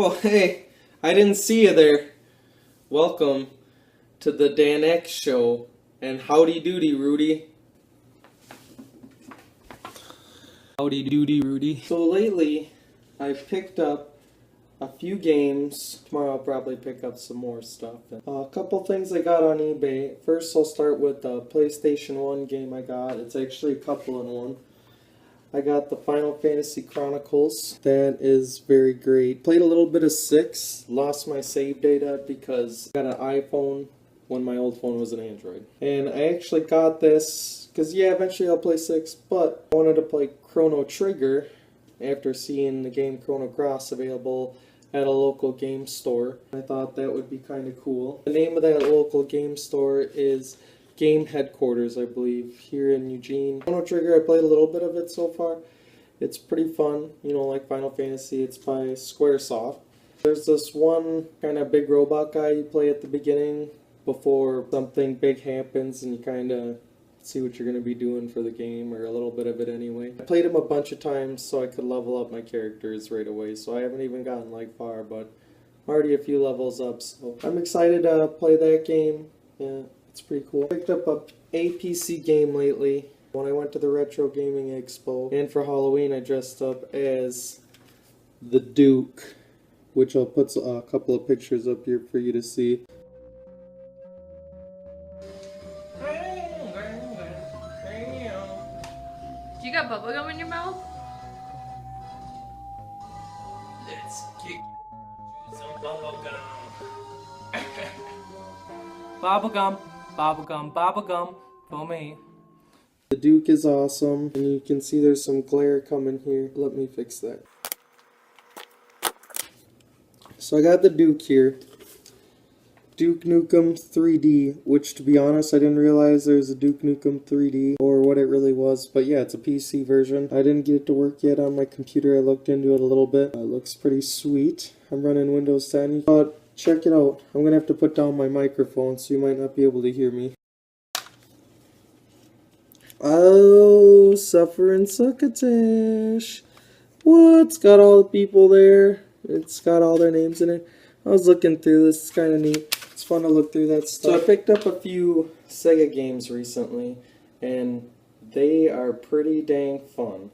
Oh, hey, I didn't see you there. Welcome to the Dan X Show, and howdy doody, Rudy. Howdy doody, Rudy. So lately, I've picked up a few games. Tomorrow I'll probably pick up some more stuff. A couple things I got on eBay. First I'll start with the PlayStation 1 game I got. It's actually a couple in one. I got the Final Fantasy Chronicles. That is very great. Played a little bit of 6. Lost my save data because I got an iPhone when my old phone was an Android. And I actually got this because, yeah, eventually I'll play 6, but I wanted to play Chrono Trigger after seeing the game Chrono Cross available at a local game store. I thought that would be kind of cool. The name of that local game store is Game Headquarters, I believe, here in Eugene. Chrono Trigger, I played a little bit of it so far. It's pretty fun, you know, like Final Fantasy. It's by Squaresoft. There's this one kind of big robot guy you play at the beginning before something big happens, and you kind of see what you're going to be doing for the game, or a little bit of it anyway. I played him a bunch of times so I could level up my characters right away, so I haven't even gotten like far, but I'm already a few levels up, so I'm excited to play that game. Yeah. It's pretty cool. Picked up a PC game lately when I went to the Retro Gaming Expo, and for Halloween I dressed up as the Duke, which I'll put a couple of pictures up here for you to see. Do you got bubblegum in your mouth? Let's kick some bubblegum. Bubblegum. Bubblegum, bubblegum, for me. The Duke is awesome, and you can see there's some glare coming here. Let me fix that. So I got the Duke here. Duke Nukem 3D, which to be honest I didn't realize there was a Duke Nukem 3D, or what it really was, but yeah, it's a PC version. I didn't get it to work yet on my computer. I looked into it a little bit. It looks pretty sweet. I'm running Windows 10, but check it out. I'm going to have to put down my microphone so you might not be able to hear me. Oh, suffering succotash. What's got all the people there? It's got all their names in it. I was looking through this. It's kind of neat. It's fun to look through that stuff. So I picked up a few Sega games recently, and they are pretty dang fun.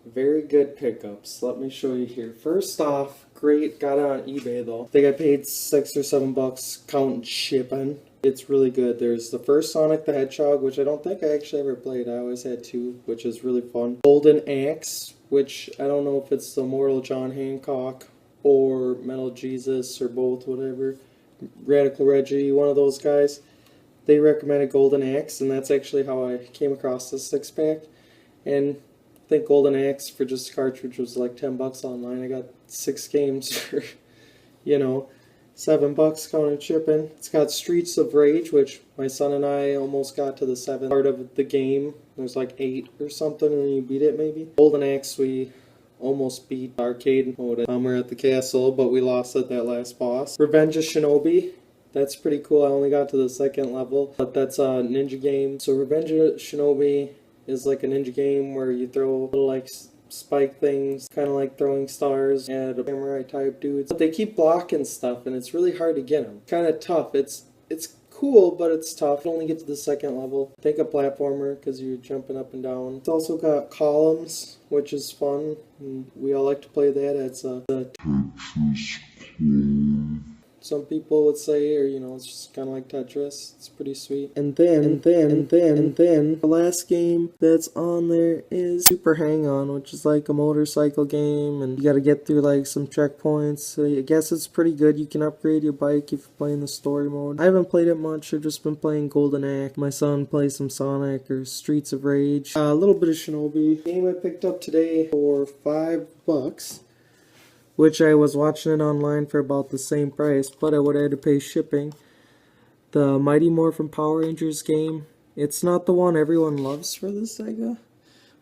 Very good pickups. Let me show you here. First off, great. Got it on eBay though. I think I paid $6 or $7 counting shipping. It's really good. There's the first Sonic the Hedgehog, which I don't think I actually ever played. I always had 2, which is really fun. Golden Axe, which I don't know if it's the Immortal John Hancock or Metal Jesus or both, whatever. Radical Reggie, one of those guys. They recommended Golden Axe, and that's actually how I came across this 6-pack. And I think Golden Axe for just a cartridge was like $10 online. I got 6 games for, you know, $7 counting shipping. It's got Streets of Rage, which my son and I almost got to the 7th part of the game. There's like 8 or something, and you beat it maybe. Golden Axe we almost beat arcade mode. We're at the castle, but we lost at that last boss. Revenge of Shinobi. That's pretty cool. I only got to the 2nd level, but that's a ninja game. So Revenge of Shinobi is like a ninja game where you throw little like spike things, kind of like throwing stars at a samurai type dudes. But they keep blocking stuff, and it's really hard to get them. Kind of tough. It's cool, but it's tough. You only get to the 2nd level. I think a platformer because you're jumping up and down. It's also got columns, which is fun. And we all like to play that. It's the Tetris clone. Some people would say, or you know, it's just kind of like Tetris. It's pretty sweet. And then, the last game that's on there is Super Hang-On, which is like a motorcycle game, and you got to get through like some checkpoints. So I guess it's pretty good. You can upgrade your bike if you're playing the story mode. I haven't played it much. I've just been playing Golden Axe. My son plays some Sonic or Streets of Rage. A little bit of Shinobi. Game I picked up today for $5. Which I was watching it online for about the same price, but I would have had to pay shipping. The Mighty Morphin Power Rangers game. It's not the one everyone loves for the Sega,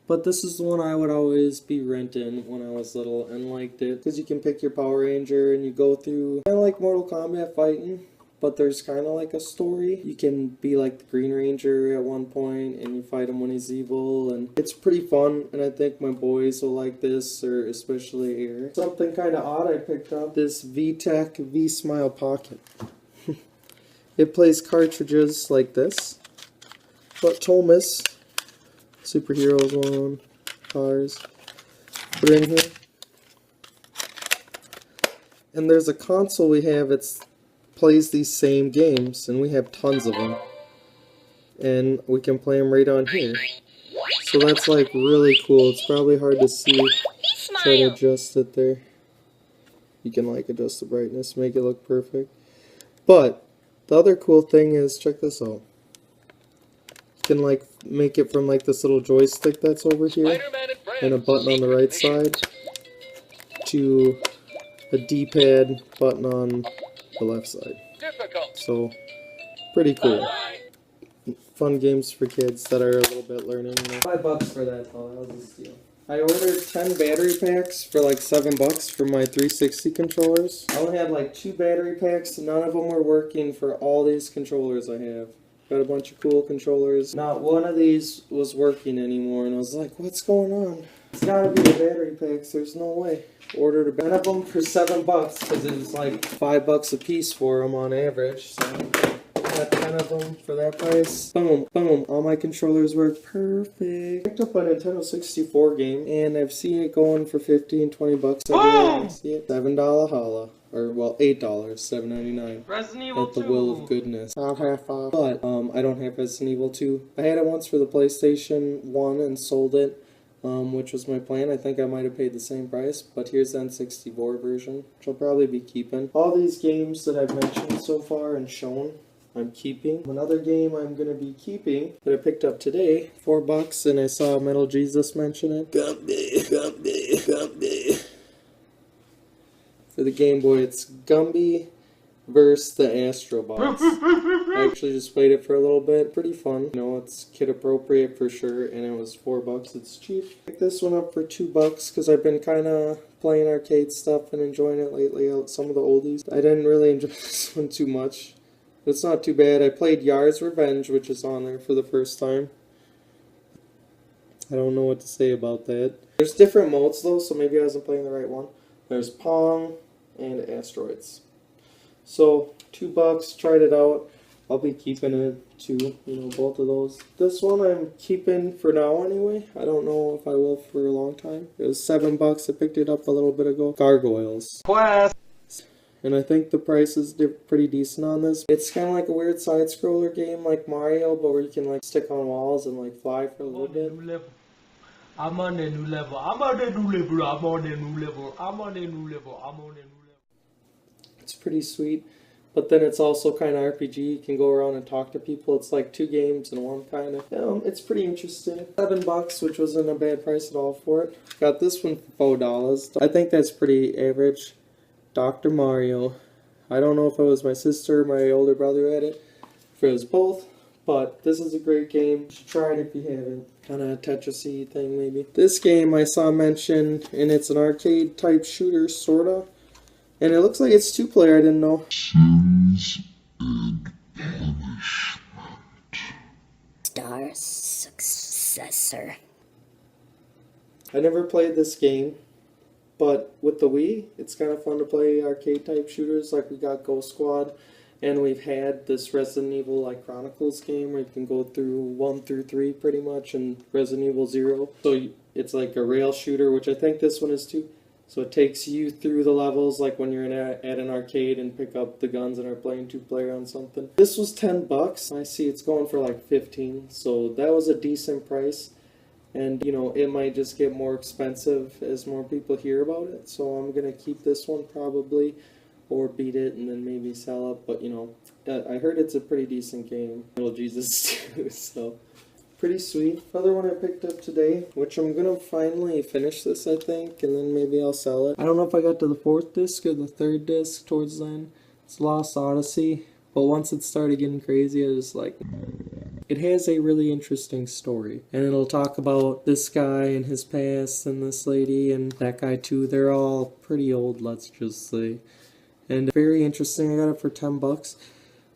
but this is the one I would always be renting when I was little and liked it. Because you can pick your Power Ranger and you go through kind of like Mortal Kombat fighting, but there's kind of like a story. You can be like the Green Ranger at one point, and you fight him when he's evil, and it's pretty fun, and I think my boys will like this, or especially Air. Something kind of odd I picked up, this VTech V-Smile Pocket. It plays cartridges like this, but Thomas, Superheroes one, Cars, put it in here. And there's a console we have, it's plays these same games, and we have tons of them, and we can play them right on here. So that's like really cool. It's probably hard to see. Try to adjust it there. You can like adjust the brightness, make it look perfect. But the other cool thing is, check this out. You can like make it from like this little joystick that's over here and a button on the right side to a D-pad button on the left side. So, pretty cool. Fun games for kids that are a little bit learning. $5 for that though, that was a steal. I ordered 10 battery packs for like $7 for my 360 controllers. I only had like 2 battery packs, and none of them were working for all these controllers I have. Got a bunch of cool controllers. Not one of these was working anymore, and I was like, what's going on? It's gotta be the battery packs, there's no way. Ordered a bunch of them for $7 because it was like $5 a piece for them on average. So got 10 of them for that price. Boom, boom. All my controllers work perfect. Picked up a Nintendo 64 game, and I've seen it going for $15-20 everywhere. I see it. $7 holla. Or, well, $8, $7.99. Resident Evil 2. At the will of goodness. Not half off. But, I don't have Resident Evil 2. I had it once for the PlayStation 1 and sold it. Which was my plan. I think I might have paid the same price, but here's the N64 version, which I'll probably be keeping. All these games that I've mentioned so far and shown, I'm keeping. Another game I'm going to be keeping that I picked up today, $4, and I saw Metal Jesus mention it. Gumby. For the Game Boy, it's Gumby versus the Astrobots. I actually just played it for a little bit. Pretty fun. You know, it's kid appropriate for sure, and it was $4. It's cheap. Picked this one up for $2 because I've been kind of playing arcade stuff and enjoying it lately. Some of the oldies. I didn't really enjoy this one too much. But it's not too bad. I played Yar's Revenge, which is on there for the first time. I don't know what to say about that. There's different modes though, so maybe I wasn't playing the right one. There's Pong and Asteroids. So, $2, tried it out. I'll be keeping it too, both of those. This one I'm keeping for now anyway. I don't know if I will for a long time. It was $7. I picked it up a little bit ago. Gargoyles. Quest! And I think the price is pretty decent on this. It's kind of like a weird side-scroller game like Mario, but where you can like stick on walls and like fly for a little bit. I'm on a new level. I'm on a new level. I'm on a new level. I'm on a new level. I'm on a new level. It's pretty sweet, but then it's also kind of RPG. You can go around and talk to people. It's like 2 games in one kind of. It's pretty interesting. $7, which wasn't a bad price at all for it. Got this one for $4. I think that's pretty average. Dr. Mario. I don't know if it was my sister or my older brother who had it. If it was both, but this is a great game. You should try it if you haven't. Kind of a Tetris-y thing maybe. This game I saw mentioned, and it's an arcade type shooter, sorta. And it looks like it's 2-player, I didn't know. Sins and punishment. Star successor. I never played this game, but with the Wii, it's kind of fun to play arcade type shooters. Like we got Ghost Squad, and we've had this Resident Evil like Chronicles game where you can go through 1 through 3 pretty much, and Resident Evil 0. So it's like a rail shooter, which I think this one is too. So it takes you through the levels like when you're at an arcade and pick up the guns and are playing 2-player on something. This was $10. I see it's going for like 15, so that was a decent price. And it might just get more expensive as more people hear about it. So I'm gonna keep this one probably, or beat it and then maybe sell it. But I heard it's a pretty decent game. Little Jesus too, so. Pretty sweet. Another one I picked up today, which I'm gonna finally finish this, I think, and then maybe I'll sell it. I don't know if I got to the 4th disc or the 3rd disc towards the end. It's Lost Odyssey, but once it started getting crazy, I was like, it has a really interesting story, and it'll talk about this guy and his past, and this lady, and that guy too. They're all pretty old, let's just say, and very interesting. I got it for $10.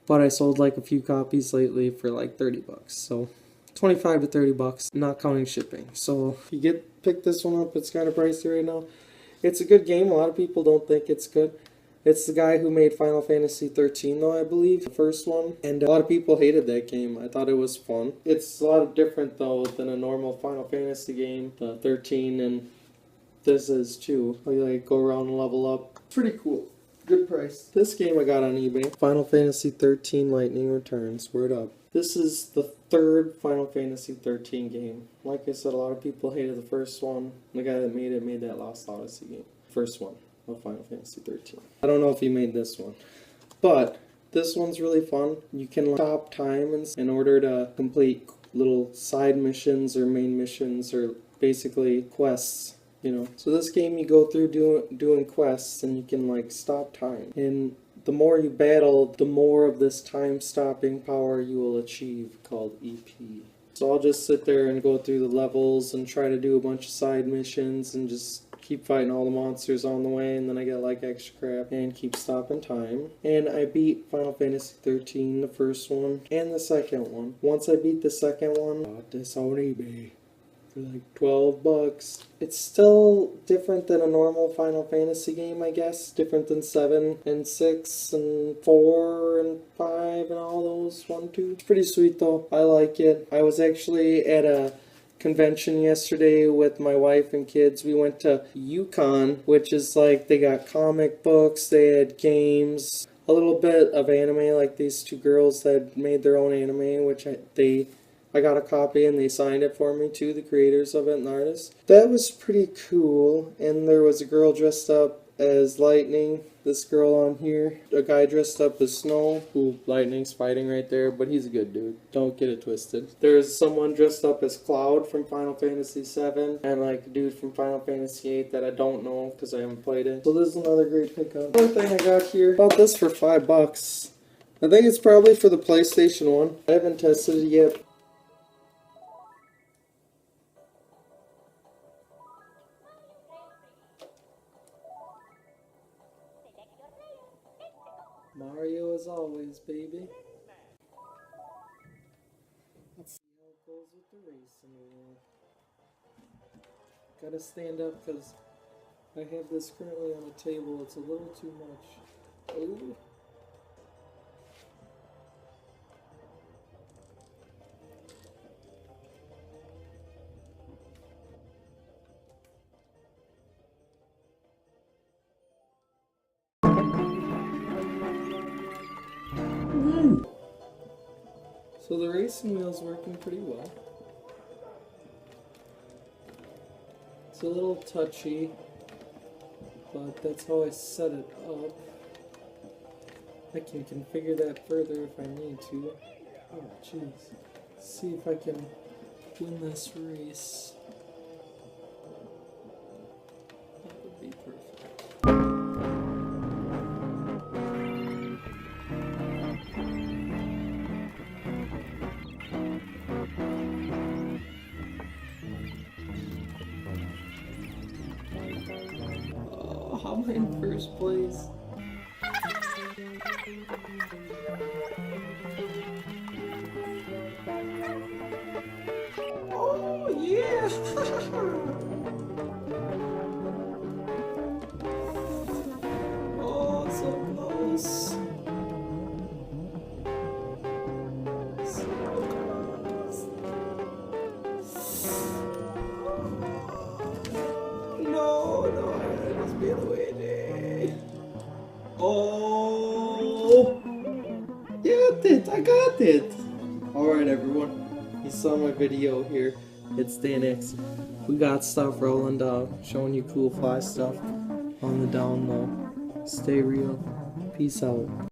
but I sold like a few copies lately for like 30 bucks. So 25 to 30 bucks, not counting shipping. So if you pick this one up, it's kind of pricey right now. It's a good game. A lot of people don't think it's good. It's the guy who made Final Fantasy 13 though, I believe, the first one. And a lot of people hated that game. I thought it was fun. It's a lot different though than a normal Final Fantasy game, 13, and this is too. You like go around and level up. Pretty cool. Good price. This game I got on eBay. Final Fantasy 13 Lightning Returns. Word up. This is the third Final Fantasy 13 game. Like I said, a lot of people hated the first one. The guy that made that Lost Odyssey game. First one of Final Fantasy 13. I don't know if he made this one. But this one's really fun. You can stop time in order to complete little side missions or main missions or basically quests. You know, so this game you go through doing quests and you can like stop time. And the more you battle, the more of this time stopping power you will achieve, called EP. So I'll just sit there and go through the levels and try to do a bunch of side missions and just keep fighting all the monsters on the way, and then I get like extra crap and keep stopping time. And I beat Final Fantasy 13, the first one, and the second one. Once I beat the second one, I bought this on eBay for like 12 bucks. It's still different than a normal Final Fantasy game, I guess. Different than 7 and 6 and 4 and 5 and all those. 1, 2. It's pretty sweet though. I like it. I was actually at a convention yesterday with my wife and kids. We went to Yukon, which is like they got comic books, they had games, a little bit of anime, like these two girls that made their own anime, which I got a copy and they signed it for me too, the creators of it and the artists. That was pretty cool. And there was a girl dressed up as Lightning, this girl on here, a guy dressed up as Snow, who Lightning's fighting right there, but he's a good dude, don't get it twisted. There's someone dressed up as Cloud from Final Fantasy 7, and like a dude from Final Fantasy 8 that I don't know because I haven't played it. So this is another great pickup. Another thing I got here, bought this for 5 bucks. I think it's probably for the PlayStation 1. I haven't tested it yet. Mario as always, baby. Let's see how it goes with the racing wheel. Gotta stand up because I have this currently on the table. It's a little too much. Ooh. So the racing wheel's working pretty well. It's a little touchy, but that's how I set it up. I can configure that further if I need to. Oh jeez. See if I can win this race. That would be perfect. I'm in first place. Oh yeah! Oh, so close. So close. No, I must be the way. Oh! I got it! Alright everyone, you saw my video here. It's Dan X. We got stuff rolling down, showing you cool fly stuff on the down low. Stay real. Peace out.